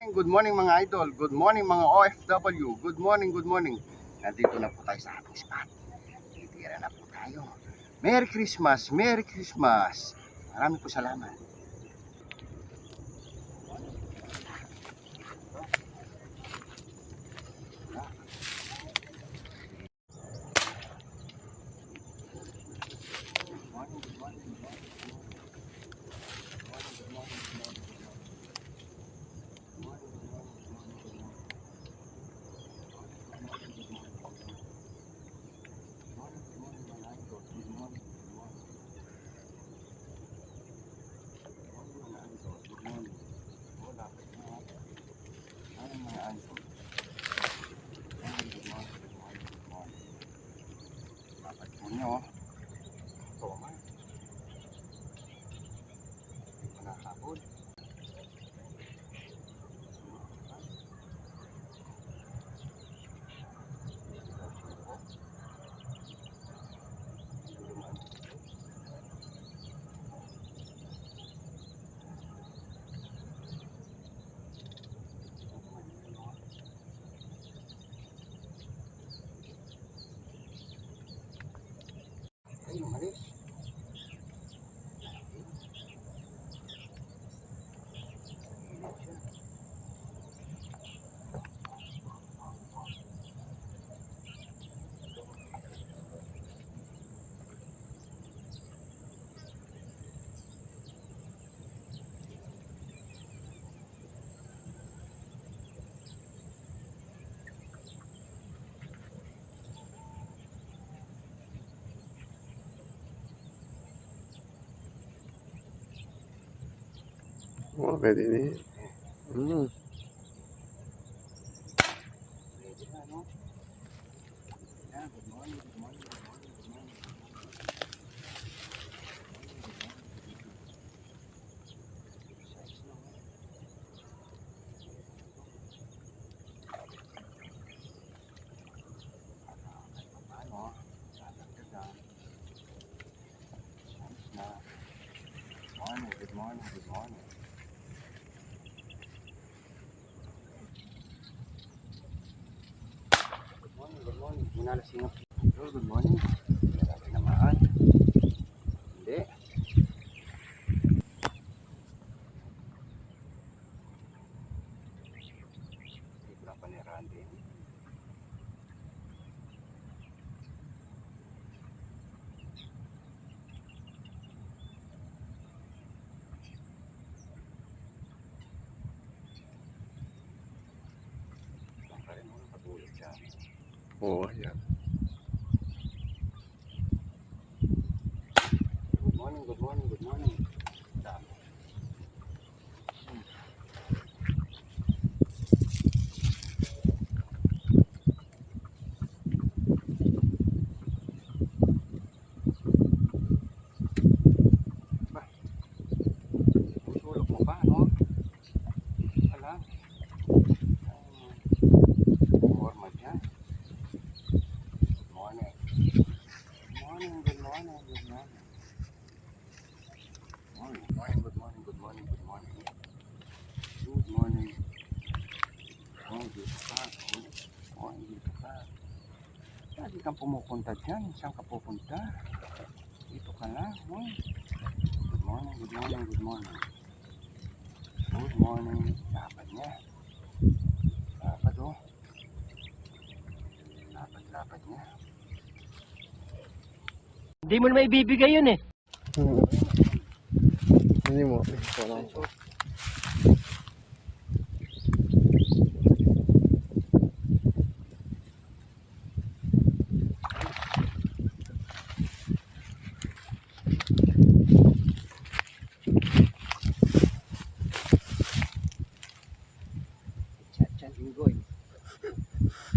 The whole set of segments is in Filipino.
Good morning mga idol, good morning mga OFW, good morning, good morning. Nandito na po tayo sa ating spot. Titira na po tayo. Merry Christmas, Merry Christmas. Maraming po salamat. Nyo, ito man. Ito na hapon. Ay, umalis. Oh, pwede na yun. Pwede na, no? Yan, good morning, good morning, good morning, good morning. Size na, oh. Paano? Dadagdagan. Size na. Morning, good morning, good morning. Good morning, good morning. Minalasing ako. Good morning. Grabe naman. Hindi. Hindi ko lang panirahan din. Ang pa rin mo nakatulog siya. Oo, yan. Good morning, good morning, good morning. Dami. Ba, tutulog mo pa, no? Wala. Formal dyan. Good morning. Good morning, good morning, good morning. Morning, good morning, good morning, good morning, good morning. Good morning. Oh, dito ka. Oh, dito ka. Lagi kang pumupunta dyan. Saan ka pupunta? Dito ka na. Oh. Good morning, good morning, good morning. Good morning. Dapat niya. Dapat oh. Dapat niya. Hindi mo na may bibigay yun eh. Hindi mo. Ito lang po. Chat Jinggoy.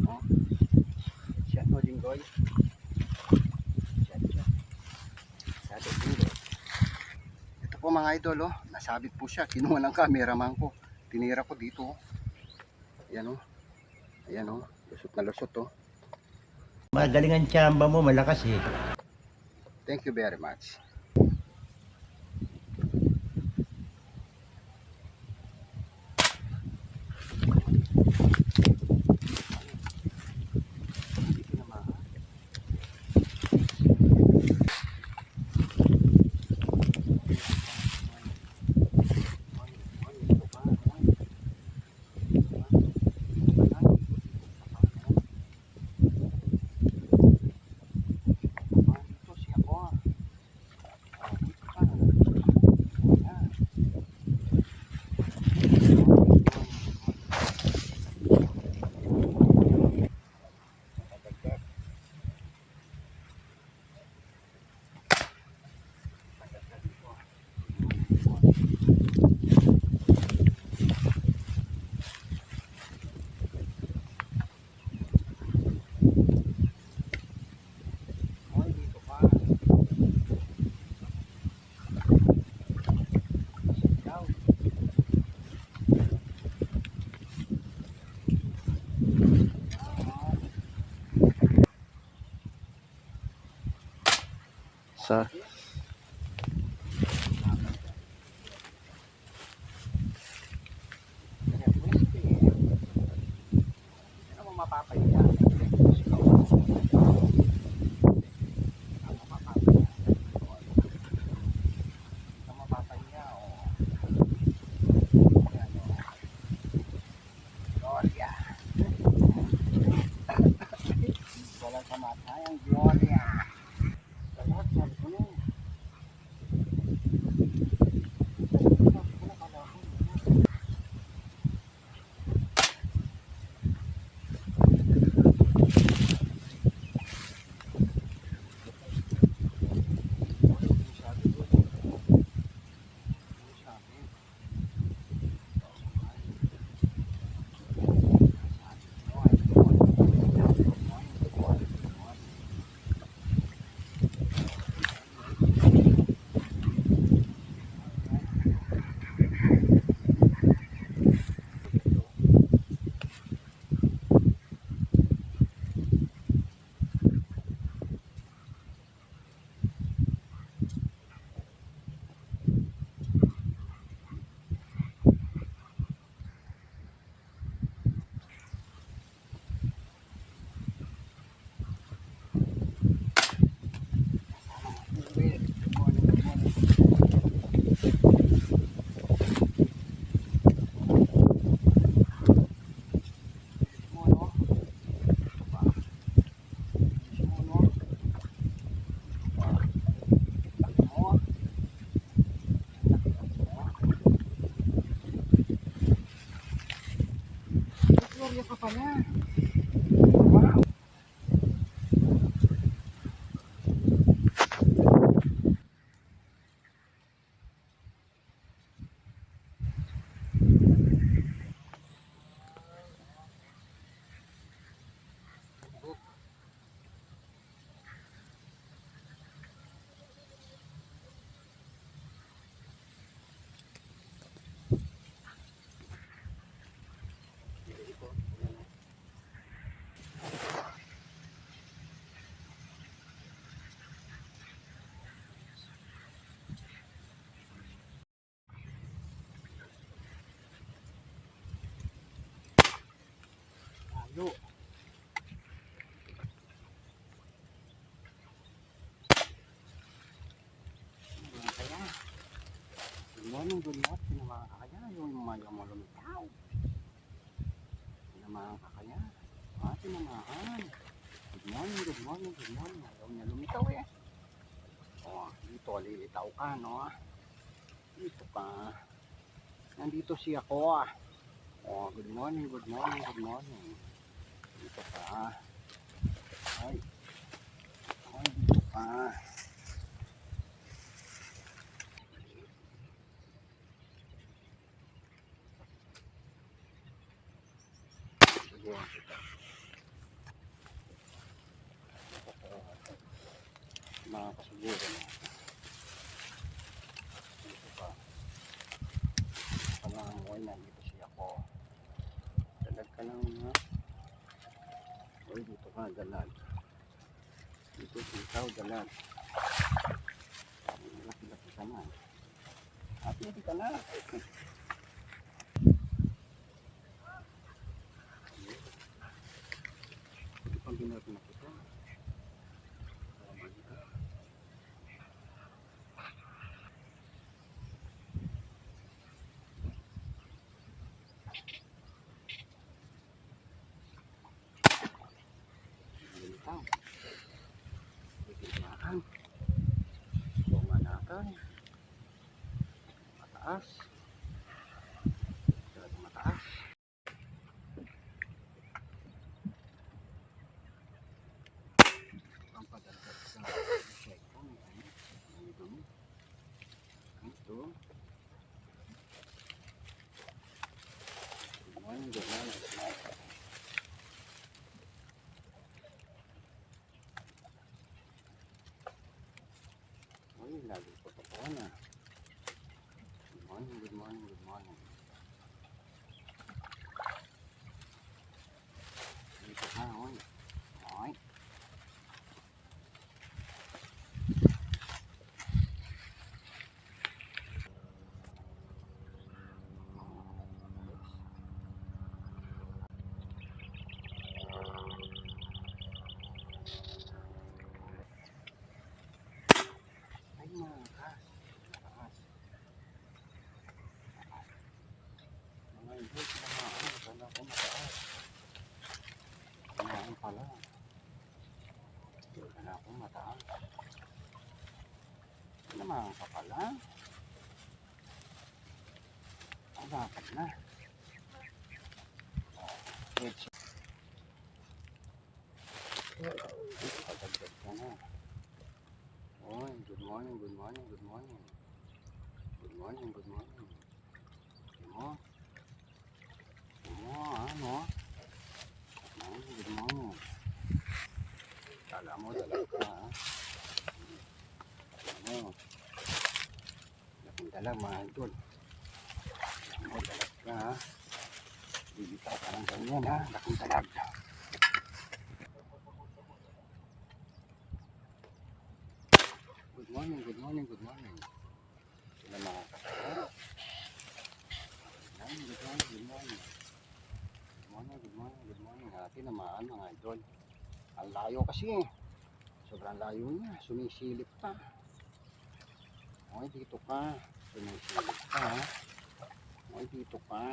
Oh. Chat mo Jinggoy. Chat. Chat Jinggoy. Ito po mga idol oh. Nasabit po siya. Kinuha ng cameraman ko. Tinira ko dito oh. Ayan oh. Ayan oh. Lusot na lusot oh. Magaling ang tsamba mo, malakas eh. Thank you very much. sa Kaya pwede. Ano mo mapapahiya? Gloria. Walang kamatayang Gloria. Lahat sabi ko na. Gloria ka pala. Wow. Lalo. Kaya, good morning, mga kakaya, yung mga lumitaw. Sinamahan ka kaya? Sinamahan. Good morning. Ayaw niya lumitaw eh. O, dito, lilitaw ka, no? Dito ka. Nandito si ako, ah. O, good morning. Dito ka. Ay, dito ka. Sige, mga kasiguro na. Dito ka. Pangangoy na dito siya ako. Dalag ka lang ha. Uy, dito ka, dalag. Dito sitaw, dalag. Laki-laki ka na. Laki ka na. Ito pang ginagawa na kita. Lilitaw. Lilitahan. Bumanakan. Mataas. Talaga mataas. Pampadagdag sa check ko. Ang dumi. Ito. Good morning. Uy, lagi ko totoo na. Good morning. Dito ka, uy. Uy. Diyan ka pala. Ang dapat na. Let's Pagdagdag ka na. Oy, good morning, good morning, good morning. Good morning, good morning. Ano? Ano, ano? Good morning. Kala mo, dalag ka, ha? Ano? Laking dalag, mga idol. Kala mo, dalag ka, ha? Bibitaw ka ng ganyan, ha? Laking dalag. Good morning, good morning, good morning. Sila mga kasama. Good morning, good morning, good morning. Good morning, good morning, good morning. Tinamaan mga idol. Ang layo kasi eh. Sobrang layo niya. Sumisilip pa. Okay, dito ka. Sumisilip ka. Okay, dito ka.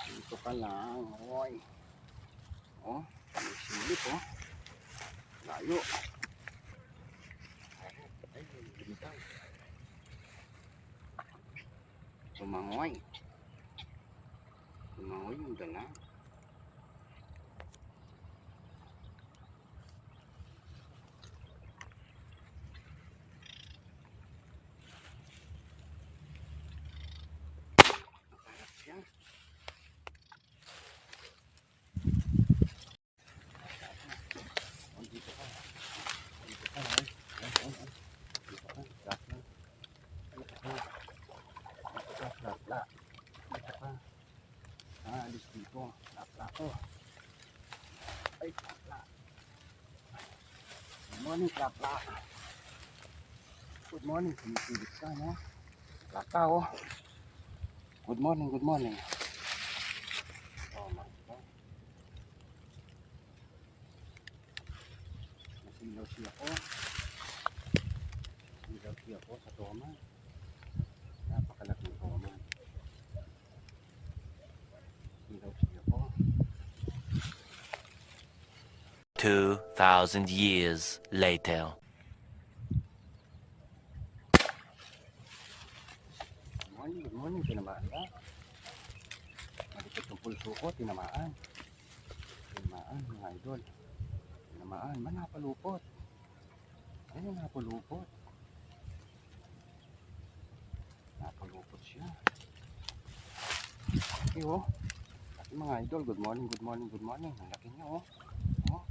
Dito ka lang. Okay. Oh, sumisilip oh. Layo. Ay, bitaw. Tumangoy. Tumangoy yung dala. Nakarap siya. Oh, dito ka. Dito ka. Dito ka. Flat lang. Dito ka. Dito ka. Flat lang. Dito ka. Alis dito. Flat lang ko. Ay, flat lang. Good morning, flat lang. Good morning. Sumisilip ka, no? Flat lang, oh. Good morning, good morning. Oh my God. Nasilaw siya ko. Nasilaw siya ko sa toma. Napakalaking toma. Nasilaw siya ko. 2,000 years later. Good morning, good morning. Tinamaan ka. Malikot yung pulso ko. Tinamaan. Tinamaan, mga idol. Tinamaan. Napalupot. Ayun, napalupot. Napalupot siya. Okay, oh. Kasi mga idol, good morning, good morning, good morning. Ang laki niya, oh. Oh.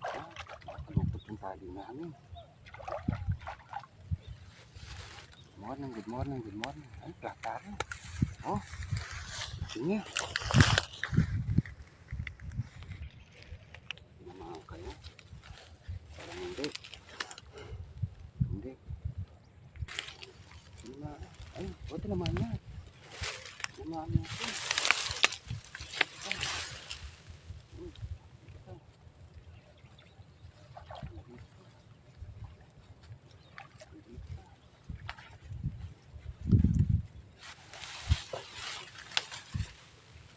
Ah, napalupot yung tali namin. Good morning, good morning, good morning. Ay, plaka rin. Oh, sige. Tinamaan kayo. Parang hindi. Hindi. Ay, o, tinamaan niya. Tinamaan niya ito.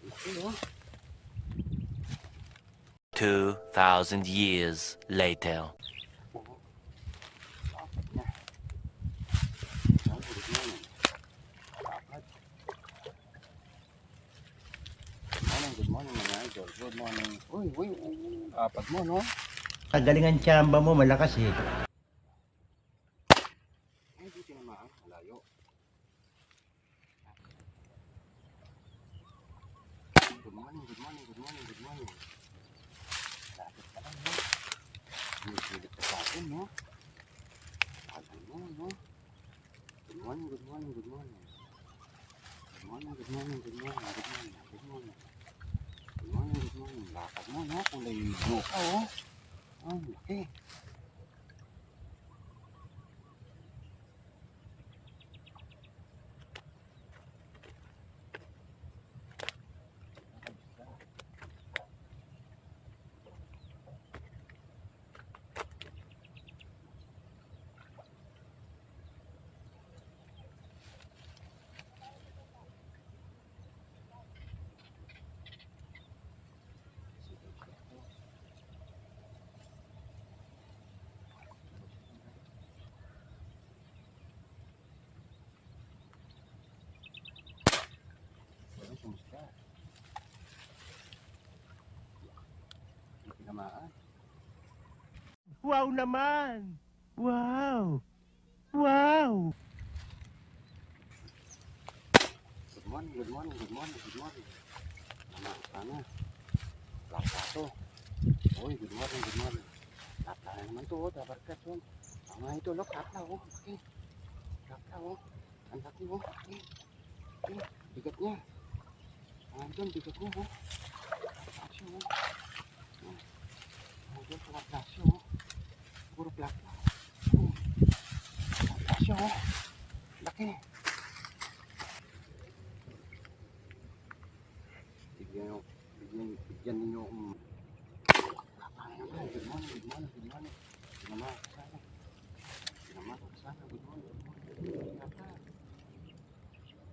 Ito, oh. 2,000 years later. Dapat niya. Oh, good morning. Dapat. Good morning, mga idol. Good morning. Uy, uy, uy. Dapat mo, no? Kagalingan tsamba mo, malakas eh. Ay, di tinamaan. Malayo. Good morning, good morning, good morning, good morning. Lapit ka lang, no? Sinisilip ka sa akin, no? Alam mo, no? Good morning, good morning, good morning. Good morning, good morning, good morning, good morning, good morning. Good morning, good morning. Lakad mo, no? Kulay blue ka, oh. Ang laki. tinamaan. Wow naman! Wow! Wow! Good morning, good morning, good morning, good morning. Sana. Lapa to. Uy, good morning, good morning. Lapa na naman to, dabarkat yun. Mga ito, look, lapa, oh. Laki. Lapa, oh. Ang laki, oh. Laki. Laki. Bigat niya. Mga ito, bigat niya, oh. Laki, oh. Mga ito, plasyo, oh. Puro plaka. Oh. Plasyo, oh. Laki. Bigyan ninyo akong good morning, good morning, good morning. Sinama ako sana. Sinama ako sana, good morning, good morning.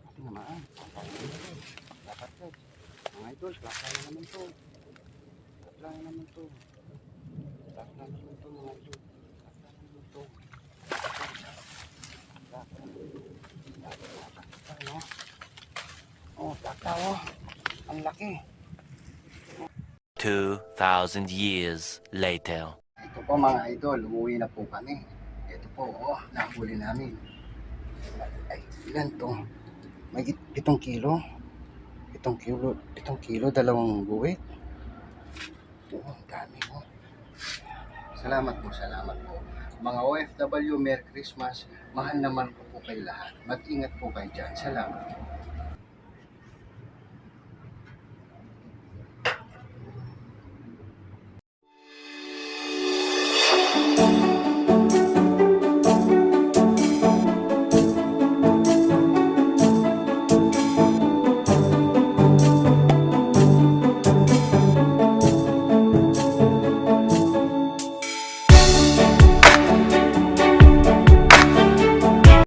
Kasi namaan. Dapat ka. Mga idol, plaka na naman to. Plaka na naman to. Plaka na naman to, mga idol. Plaka na naman to. Plaka. Plaka, no? Oh, plaka, oh. Ang laki. 2,000 years later. Ito po mga idol, umuwi na po kami. Ito po, oh, nahuli namin. Ay, ilan to? May 7 kilo. 7 kilo, 2 buwit. Oh, dami mo. Salamat po, salamat po. Mga OFW, Merry Christmas. Mahal naman po kayo lahat. Mag-ingat po kayo dyan. Salamat.